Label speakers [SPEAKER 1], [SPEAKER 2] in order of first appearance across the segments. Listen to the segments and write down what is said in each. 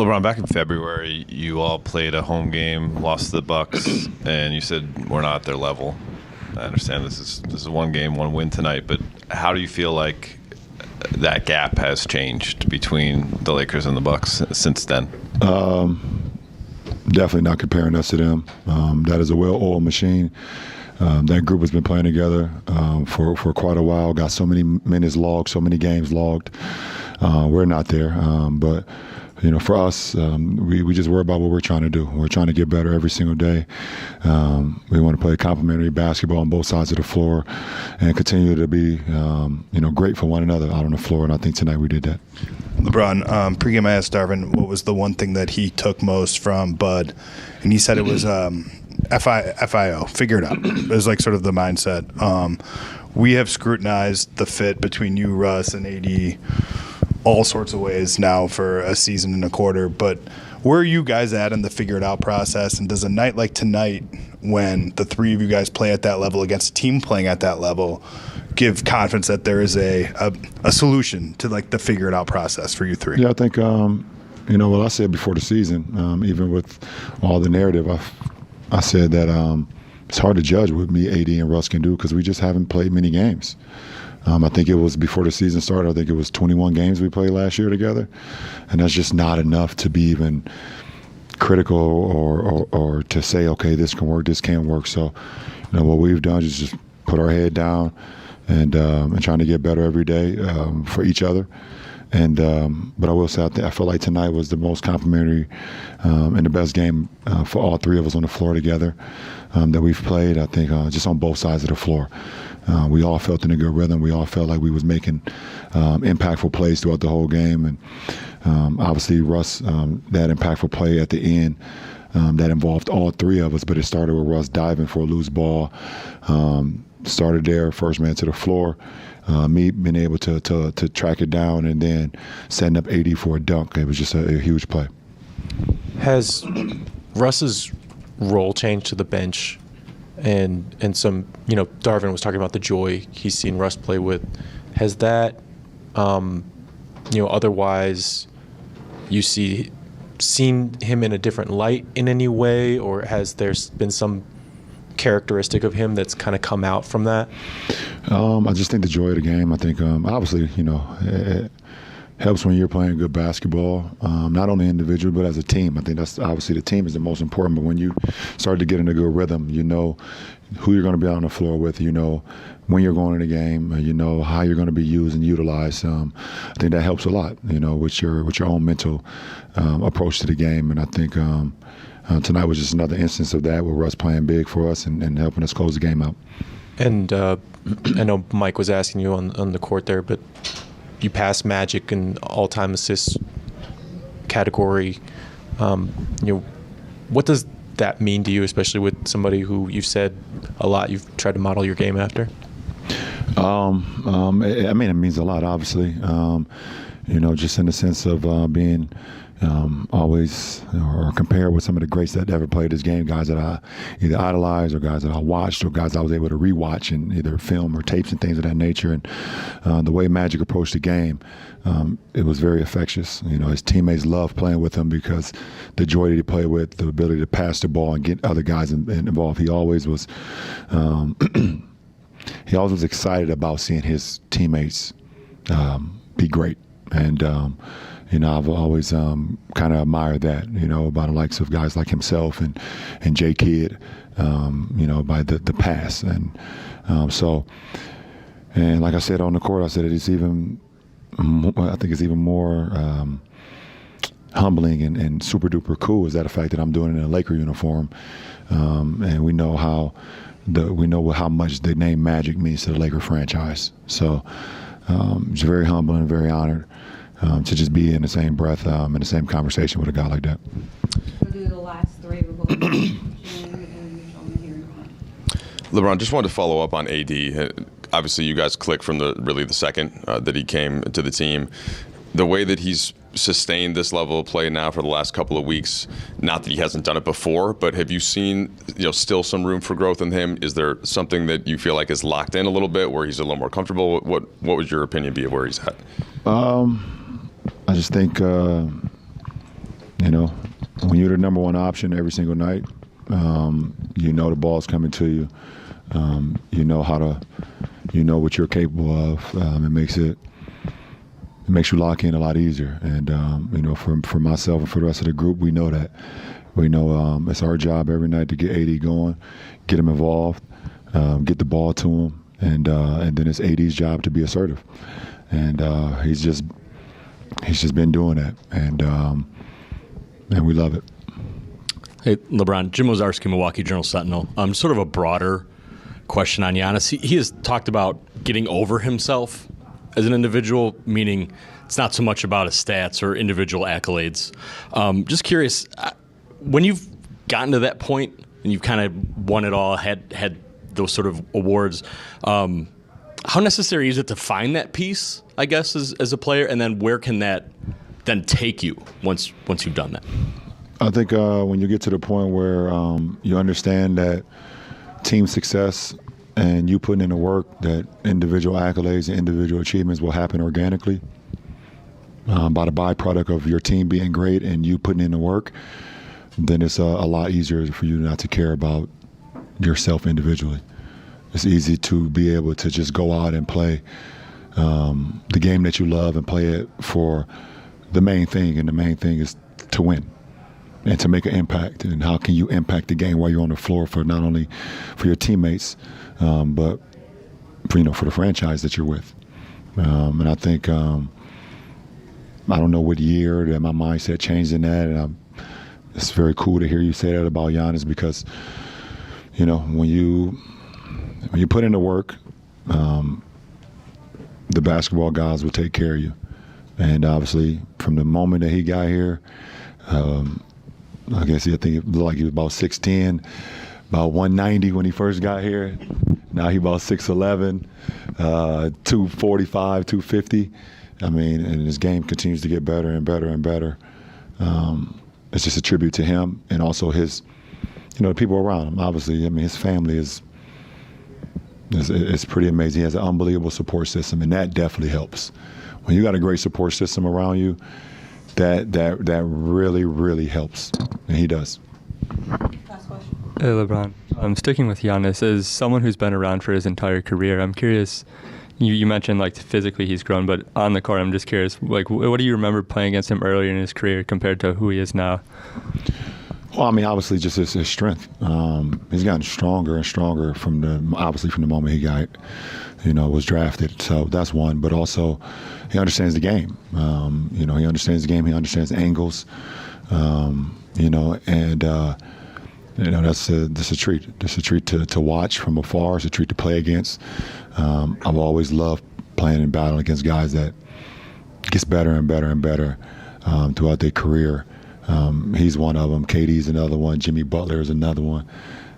[SPEAKER 1] LeBron, back in February, you all played a home game, lost to the Bucks, and you said we're not at their level. I understand this is one game, one win tonight, but how do you feel like that gap has changed between the Lakers and the Bucks since then?
[SPEAKER 2] Definitely not comparing us to them. That is a well-oiled machine. That group has been playing together for quite a while. Got so many minutes logged, so many games logged. We're not there, but for us, we just worry about what we're trying to do. We're trying to get better every single day. We want to play complementary basketball on both sides of the floor and continue to be, great for one another out on the floor. And I think tonight we did that.
[SPEAKER 3] LeBron, pregame I asked Darvin what was the one thing that he took most from Bud, and he said it was FIO, figure it out. It was like sort of the mindset. We have scrutinized the fit between you, Russ, and AD all sorts of ways now for a season and a quarter, but where are you guys at in the figure it out process, and does a night like tonight, when the three of you guys play at that level against a team playing at that level, give confidence that there is a solution to like the figure it out process for you three?
[SPEAKER 2] Yeah, I think what I said before the season, even with all the narrative, I said that it's hard to judge what me, AD, and Russ can do because we just haven't played many games. I think it was before the season started, I think it was 21 games we played last year together, and that's just not enough to be even critical or to say, okay, this can work, this can't work. So, what we've done is just put our head down and trying to get better every day for each other. But I will say, I feel like tonight was the most complimentary and the best game for all three of us on the floor together that we've played. I think just on both sides of the floor. We all felt in a good rhythm. We all felt like we was making impactful plays throughout the whole game. And obviously, Russ, that impactful play at the end that involved all three of us, but it started with Russ diving for a loose ball. Started there, first man to the floor. Me being able to track it down and then setting up AD for a dunk. It was just a huge play.
[SPEAKER 4] Has Russ's role changed to the bench? And some, Darvin was talking about the joy he's seen Russ play with. Has that, otherwise you seen him in a different light in any way, or has there been some characteristic of him that's kind of come out from that?
[SPEAKER 2] I just think the joy of the game. I think obviously, it helps when you're playing good basketball, not only individually but as a team. I think that's obviously the team is the most important. But when you start to get in a good rhythm, you know who you're going to be out on the floor with. You know when you're going in the game. You know how you're going to be used and utilized. I think that helps a lot. With your own mental approach to the game. And I think tonight was just another instance of that, with Russ playing big for us and helping us close the game out.
[SPEAKER 4] And I know Mike was asking you on the court there, but you passed Magic in all-time assists category. What does that mean to you, especially with somebody who you've said a lot you've tried to model your game after?
[SPEAKER 2] It means a lot, obviously. Just in the sense of being always or compared with some of the greats that ever played this game, guys that I either idolized or guys that I watched or guys I was able to rewatch in either film or tapes and things of that nature. And the way Magic approached the game, it was very infectious. His teammates loved playing with him because the joy that he played with, the ability to pass the ball and get other guys involved. He always was excited about seeing his teammates be great. And I've always kind of admired that, by the likes of guys like himself and Jay Kidd, by the pass. And and like I said on the court, I said it's even, I think it's even more humbling and super duper cool is that the fact that I'm doing it in a Laker uniform. And we know how much the name Magic means to the Laker franchise. So it's very humbling and very honored. To just be in the same breath, in the same conversation with a guy like that.
[SPEAKER 5] We'll do the last three. We'll go
[SPEAKER 6] LeBron, just wanted to follow up on AD. Obviously, you guys clicked from the second that he came to the team. The way that he's sustained this level of play now for the last couple of weeks, not that he hasn't done it before, but have you seen still some room for growth in him? Is there something that you feel like is locked in a little bit where he's a little more comfortable? What would your opinion be of where he's at?
[SPEAKER 2] I just think You know, when you're the number one option every single night, you know the ball's coming to you. You know what you're capable of. It makes you lock in a lot easier. And you know, for myself and for the rest of the group, we know that. We know it's our job every night to get AD going, get him involved, get the ball to him, and then it's AD's job to be assertive. And he's just been doing that, and we love it.
[SPEAKER 7] Hey, LeBron, Jim Ozarski, Milwaukee Journal-Sentinel. Sort of a broader question on Giannis. He has talked about getting over himself as an individual, meaning it's not so much about his stats or individual accolades. Just curious, when you've gotten to that point and you've kind of won it all, had those sort of awards, how necessary is it to find that piece, I guess, as a player, and then where can that then take you once you've done that?
[SPEAKER 2] I think when you get to the point where you understand that team success and you putting in the work, that individual accolades and individual achievements will happen organically by the byproduct of your team being great and you putting in the work, then it's a lot easier for you not to care about yourself individually. It's easy to be able to just go out and play the game that you love and play it for the main thing, and the main thing is to win and to make an impact. And how can you impact the game while you're on the floor for not only for your teammates, but for the franchise that you're with. And I think I don't know what year that my mindset changed in that, and it's very cool to hear you say that about Giannis, because when you put in the work, the basketball guys will take care of you. And obviously, from the moment that he got here, I think it looked like he was about 6'10", about 190 when he first got here. Now he about 6'11", 245, 250. I mean, and his game continues to get better and better and better. It's just a tribute to him and also his, the people around him. Obviously, I mean, his family is pretty amazing. He has an unbelievable support system, and that definitely helps. When you got a great support system around you, that really, really helps, and he does.
[SPEAKER 5] Last question.
[SPEAKER 8] Hey, LeBron. I'm sticking with Giannis. As someone who's been around for his entire career, I'm curious. You mentioned physically he's grown, but on the court, I'm just curious. What do you remember playing against him earlier in his career compared to who he is now?
[SPEAKER 2] Well, I mean, obviously, just his strength. He's gotten stronger and stronger from the moment he was drafted. So that's one. But also, he understands the game. He understands the game. He understands angles. That's a treat. It's a treat to watch from afar. It's a treat to play against. I've always loved playing and battling against guys that gets better and better and better throughout their career. He's one of them. KD's another one. Jimmy Butler is another one.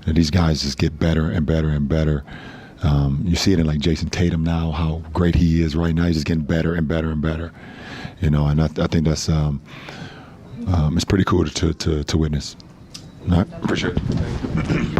[SPEAKER 2] And these guys just get better and better and better. You see it in Jason Tatum now, how great he is right now. He's just getting better and better and better. And I think that's it's pretty cool to witness. All right, appreciate it.